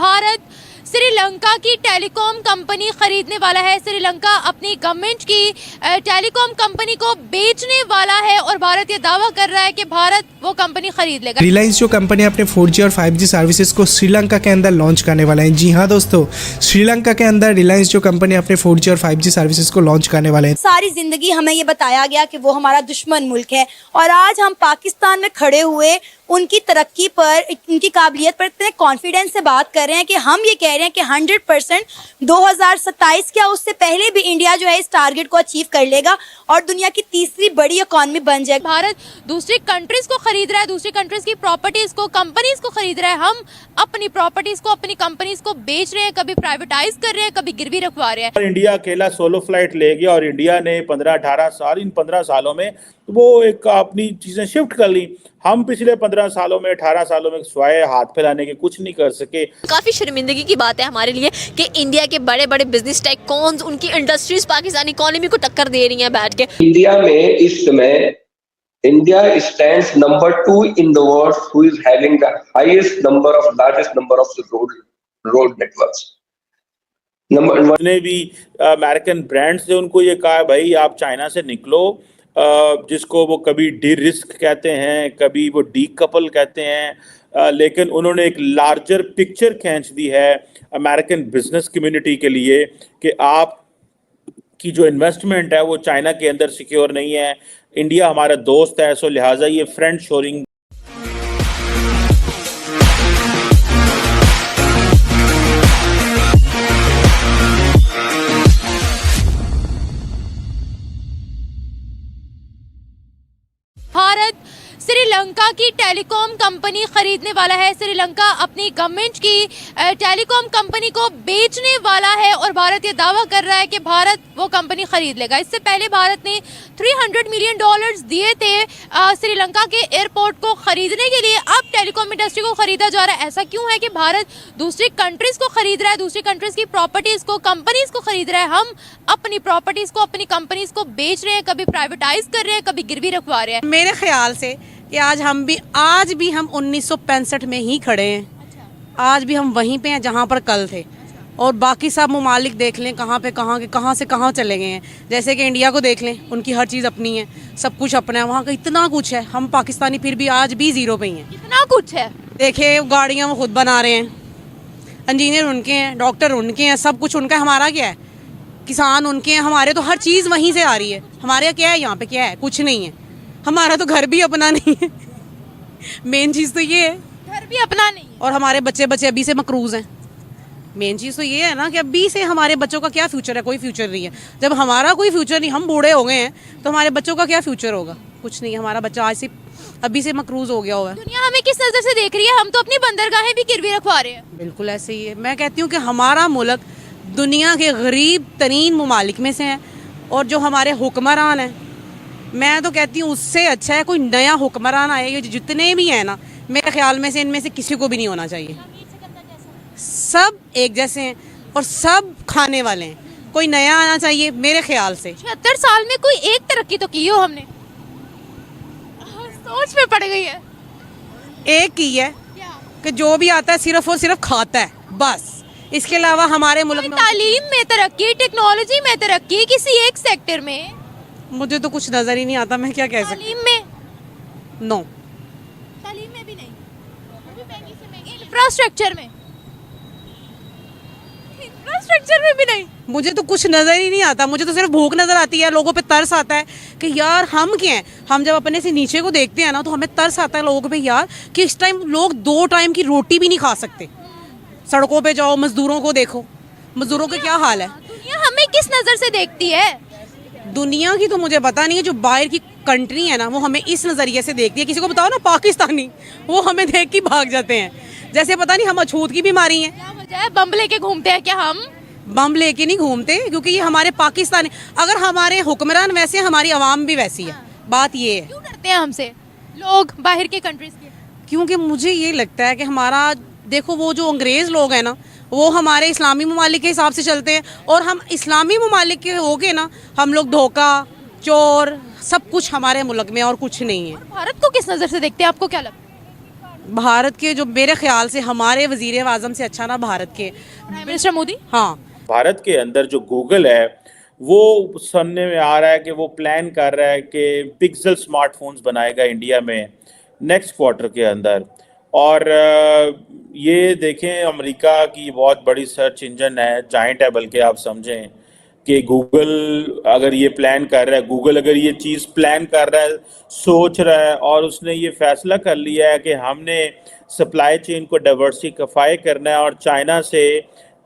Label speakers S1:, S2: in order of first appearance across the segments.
S1: भारत श्रीलंका की telecom company खरीदने वाला है। श्रीलंका अपनी गवर्नमेंट की टेलीकॉम कंपनी को बेचने वाला है और भारत ये दावा कर रहा है कि भारत वो कंपनी खरीद लेगा।
S2: रिलायंस जो कंपनी अपने 4G और 5G सर्विसेज को श्रीलंका के अंदर लॉन्च करने वाला है। जी हाँ दोस्तों, श्रीलंका के अंदर रिलायंस जो कंपनी अपने 4G और 5G सर्विसेज को लॉन्च करने वाले हैं।
S3: सारी जिंदगी हमें ये बताया गया कि वो हमारा दुश्मन मुल्क है और आज हम पाकिस्तान में खड़े हुए उनकी तरक्की पर, उनकी काबिलियत पर इतने कॉन्फिडेंस से बात कर रहे हैं कि हम ये कह रहे हैं कि 100% 2027 क्या उससे पहले भी इंडिया जो है इस टारगेट को अचीव कर लेगा और दुनिया की तीसरी बड़ी इकॉनमी बन जाएगी।
S1: भारत दूसरी कंट्रीज को खरीद रहा है, दूसरी कंट्रीज की प्रॉपर्टीज को, कंपनीज को खरीद रहा है। हम अपनी प्रॉपर्टीज को, अपनी कंपनीज को बेच रहे हैं, कभी प्राइवेटाइज कर रहे हैं, कभी गिरवी रखवा रहे हैं।
S4: इंडिया अकेला सोलो फ्लाइट ले गया और इंडिया ने 15-18 साल, इन 15 सालों में वो एक अपनी चीजें शिफ्ट कर ली। हम पिछले 15 सालों में, 18 सालों में स्वाय हाथ फैलाने के कुछ नहीं कर सके।
S5: काफी शर्मिंदगी की बात है हमारे लिए कि इंडिया के बड़े बड़े बिजनेस टाइकॉन्स, उनकी इंडस्ट्रीज पाकिस्तानी इकोनॉमी को टक्कर दे रही हैं बैठ के।
S6: इंडिया में इस समय India stands number 2 in the world who is having the highest number of largest number of road networks. Number 1
S4: ने भी अमेरिकन ब्रांड्स ने उनको ये कहा, भाई आप चाइना से निकलो, जिसको वो कभी डी रिस्क कहते हैं, कभी वो डी कपल कहते हैं, लेकिन उन्होंने एक लार्जर पिक्चर खींच दी है अमेरिकन बिजनेस कम्युनिटी के लिए कि आप की जो इन्वेस्टमेंट है वो चाइना के अंदर सिक्योर नहीं है। इंडिया हमारा दोस्त है, सो लिहाजा ये फ्रेंड शोरिंग।
S1: भारत श्रीलंका की टेलीकॉम कंपनी खरीदने वाला है। श्रीलंका अपनी गवर्नमेंट की टेलीकॉम कंपनी को बेचने वाला है और भारत ये दावा कर रहा है कि भारत वो कंपनी खरीद लेगा। इससे पहले भारत ने $300 मिलियन दिए थे श्रीलंका के एयरपोर्ट को खरीदने के लिए। अब टेलीकॉम इंडस्ट्री को खरीदा जा रहा है। ऐसा क्यों है कि भारत दूसरी कंट्रीज को खरीद रहा है, दूसरी कंट्रीज की प्रॉपर्टीज को, कंपनीज को खरीद रहा है। हम अपनी प्रॉपर्टीज को, अपनी कंपनीज को बेच रहे हैं, कभी प्राइवेटाइज कर रहे हैं, कभी गिरवी रखवा रहे हैं।
S7: मेरे ख्याल से कि आज भी हम 1965 में ही खड़े हैं। आज भी हम वहीं पे हैं जहाँ पर कल थे और बाकी सब ममालिक देख लें कहाँ से कहाँ चले गए हैं। जैसे कि इंडिया को देख लें, उनकी हर चीज़ अपनी है, सब कुछ अपना है, वहाँ का इतना कुछ है। हम पाकिस्तानी फिर भी आज भी जीरो पे ही हैं।
S1: इतना कुछ है,
S7: देखिए गाड़ियाँ वो खुद बना रहे हैं, इंजीनियर उनके हैं, डॉक्टर उनके हैं, सब कुछ उनका है। हमारा क्या है? किसान उनके हैं, हमारे तो हर चीज़ वहीं से आ रही है। हमारे क्या है? यहाँ पे क्या है? कुछ नहीं है। हमारा तो घर भी अपना नहीं है। मेन चीज़ तो ये है,
S1: घर भी अपना नहीं है।
S7: और हमारे बच्चे अभी से मकरूज हैं। मेन चीज़ तो ये है ना कि अभी से हमारे बच्चों का क्या फ्यूचर है? कोई फ्यूचर नहीं है। जब हमारा कोई फ्यूचर नहीं, हम बूढ़े हो गए हैं, तो हमारे बच्चों का क्या फ्यूचर होगा? कुछ नहीं। हमारा बच्चा आज से अभी से मकरूज हो गया हुआ है।
S1: दुनिया हमें किस नजर से देख रही है? हम तो अपनी बंदरगाहें भी गिरवी रखवा रहे हैं।
S7: बिल्कुल ऐसे ही है। मैं कहती हूँ कि हमारा मुल्क दुनिया के गरीब तरीन ममालिक में से है और जो हमारे हुक्मरान हैं, मैं तो कहती हूँ उससे अच्छा है कोई नया हुक्मरान आए। ये जितने भी हैं ना, मेरे ख्याल में से इनमें से किसी को भी नहीं होना चाहिए। सब एक जैसे हैं और सब खाने वाले हैं। कोई नया आना चाहिए मेरे ख्याल से।
S1: 76 साल में कोई एक तरक्की तो की हो हमने? सोच में पड़ गई है।
S7: एक की है कि जो भी आता है सिर्फ और सिर्फ खाता है, बस। इसके अलावा हमारे मुल्क में
S1: तालीम में तरक्की, टेक्नोलॉजी में तरक्की, किसी एक सेक्टर में
S7: मुझे तो कुछ नजर ही नहीं आता। मैं क्या कह सकती?
S1: तालीम में
S7: नो,
S1: तालीम में भी नहीं, इंफ्रास्ट्रक्चर में भी नहीं।
S7: मुझे तो कुछ नजर ही नहीं आता। मुझे तो सिर्फ भूख नजर आती है। लोगों पे तरस आता है कि यार हम क्या हैं। हम जब अपने से नीचे को देखते हैं ना, तो हमें तरस आता है लोगों पे यार कि इस टाइम लोग 2 टाइम की रोटी भी नहीं खा सकते। सड़कों पे जाओ, मजदूरों को देखो, मजदूरों का क्या हाल है।
S1: दुनिया हमें किस नजर से देखती है?
S7: दुनिया की तो मुझे पता नहीं है। जो बाहर की कंट्री है ना, वो हमें इस नज़रिए से देखती है। किसी को बताओ ना पाकिस्तानी, वो हमें देख के भाग जाते हैं जैसे पता नहीं हम अछूत की बीमारी है।
S1: क्या वजह है? बम लेके घूमते हैं क्या हम?
S7: बम लेके नहीं घूमते, क्योंकि ये हमारे पाकिस्तानी, अगर हमारे हुक्मरान वैसे, हमारी आवाम भी वैसी है। बात ये है।
S1: क्यों डरते हैं हमसे लोग बाहर के कंट्रीज के?
S7: क्योंकि मुझे ये लगता है कि हमारा, देखो वो जो अंग्रेज़ लोग हैं ना, वो हमारे इस्लामी ममालिक के हिसाब से चलते हैं और हम इस्लामी ममालिक के हो गए ना, हम लोग धोखा, चोर, सब कुछ हमारे मुल्क में और कुछ नहीं है।
S1: भारत को किस नज़र से देखते हैं? आपको क्या लगता है?
S7: भारत के जो मेरे ख्याल से हमारे वजीर आज़म से अच्छा ना भारत के
S1: प्राइम मिनिस्टर मोदी।
S7: हाँ
S4: भारत के अंदर जो गूगल है वो सुनने में आ रहा है कि वो प्लान कर रहा है कि पिक्सल स्मार्टफोन्स बनाएगा इंडिया में नेक्स्ट क्वार्टर के अंदर। और ये देखें अमेरिका की बहुत बड़ी सर्च इंजन है, जाइंट है बल्कि आप समझें कि गूगल अगर ये प्लान कर रहा है, गूगल अगर ये चीज़ प्लान कर रहा है, सोच रहा है और उसने ये फैसला कर लिया है कि हमने सप्लाई चेन को डाइवर्सिफाई करना है और चाइना से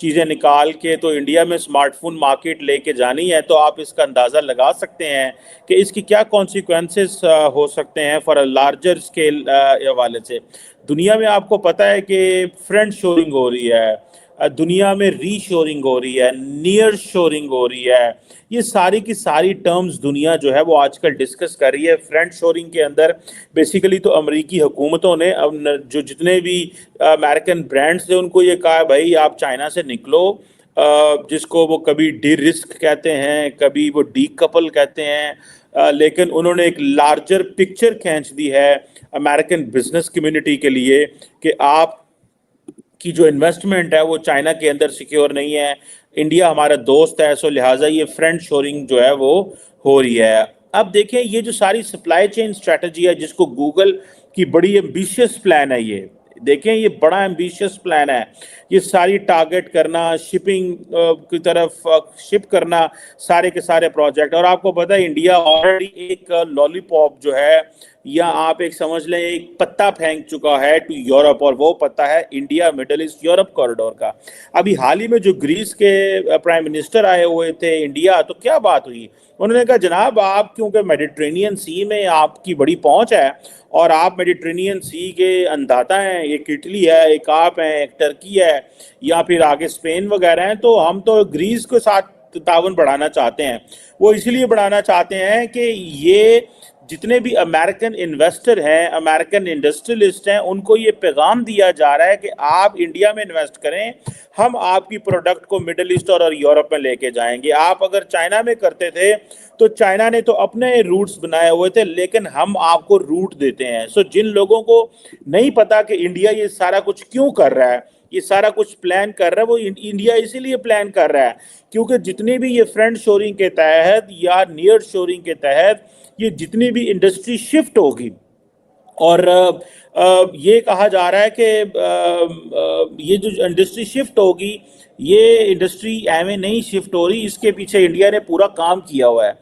S4: चीज़ें निकाल के तो इंडिया में स्मार्टफोन मार्केट लेके जानी है, तो आप इसका अंदाज़ा लगा सकते हैं कि इसकी क्या कॉन्सिक्वेंसेस हो सकते हैं फॉर अ लार्जर स्केल हवाले से। दुनिया में आपको पता है कि फ्रेंड शोरिंग हो रही है, दुनिया में रीशोरिंग हो रही है, नियर शोरिंग हो रही है। ये सारी की सारी टर्म्स दुनिया जो है वो आजकल डिस्कस कर रही है। फ्रेंड शोरिंग के अंदर बेसिकली तो अमेरिकी हुकूमतों ने अब जो जितने भी अमेरिकन ब्रांड्स थे उनको ये कहा भाई आप चाइना से निकलो, जिसको वो कभी डी रिस्क कहते हैं, कभी वो डी कपल कहते हैं, लेकिन उन्होंने एक लार्जर पिक्चर खींच दी है अमेरिकन बिजनेस कम्युनिटी के लिए कि आप की जो इन्वेस्टमेंट है वो चाइना के अंदर सिक्योर नहीं है, इंडिया हमारा दोस्त है, सो लिहाजा ये फ्रेंड शोरिंग जो है वो हो रही है। अब देखें ये जो सारी सप्लाई चेन स्ट्रेटजी है जिसको गूगल की बड़ी एम्बिशियस प्लान है, ये देखें ये बड़ा एम्बिशियस प्लान है, ये सारी टारगेट करना, शिपिंग की तरफ शिप करना सारे के सारे प्रोजेक्ट। और आपको पता है इंडिया ऑलरेडी एक लॉलीपॉप जो है या आप एक समझ लें एक पत्ता फेंक चुका है टू यूरोप, और वो पत्ता है India middle east Europe corridor का। अभी हाल ही में जो ग्रीस के प्राइम मिनिस्टर आए हुए थे इंडिया, तो क्या बात हुई, उन्होंने कहा जनाब आप क्योंकि मेडिटेरेनियन सी में आपकी बड़ी पहुंच है और आप मेडिटेरेनियन सी के अंदाता हैं, एक इटली है, एक आप हैं, एक टर्की है या फिर आगे स्पेन वगैरह हैं, तो हम तो ग्रीस के साथ ताउन बढ़ाना चाहते हैं। वो इसलिए बढ़ाना चाहते हैं कि ये जितने भी अमेरिकन इन्वेस्टर हैं, अमेरिकन इंडस्ट्रियलिस्ट हैं, उनको ये पैगाम दिया जा रहा है कि आप इंडिया में इन्वेस्ट करें, हम आपकी प्रोडक्ट को मिडिल ईस्ट और यूरोप में लेके जाएंगे। आप अगर चाइना में करते थे तो चाइना ने तो अपने रूट्स बनाए हुए थे, लेकिन हम आपको रूट देते हैं। सो जिन लोगों को नहीं पता कि इंडिया ये सारा कुछ क्यों कर रहा है, ये सारा कुछ प्लान कर रहा है, वो इंडिया इसीलिए प्लान कर रहा है क्योंकि जितनी भी ये फ्रेंड शोरिंग के तहत या नियर शोरिंग के तहत ये जितनी भी इंडस्ट्री शिफ्ट होगी, और ये कहा जा रहा है कि ये जो इंडस्ट्री शिफ्ट होगी, ये इंडस्ट्री एवं नहीं शिफ्ट हो रही, इसके पीछे इंडिया ने पूरा काम किया हुआ है।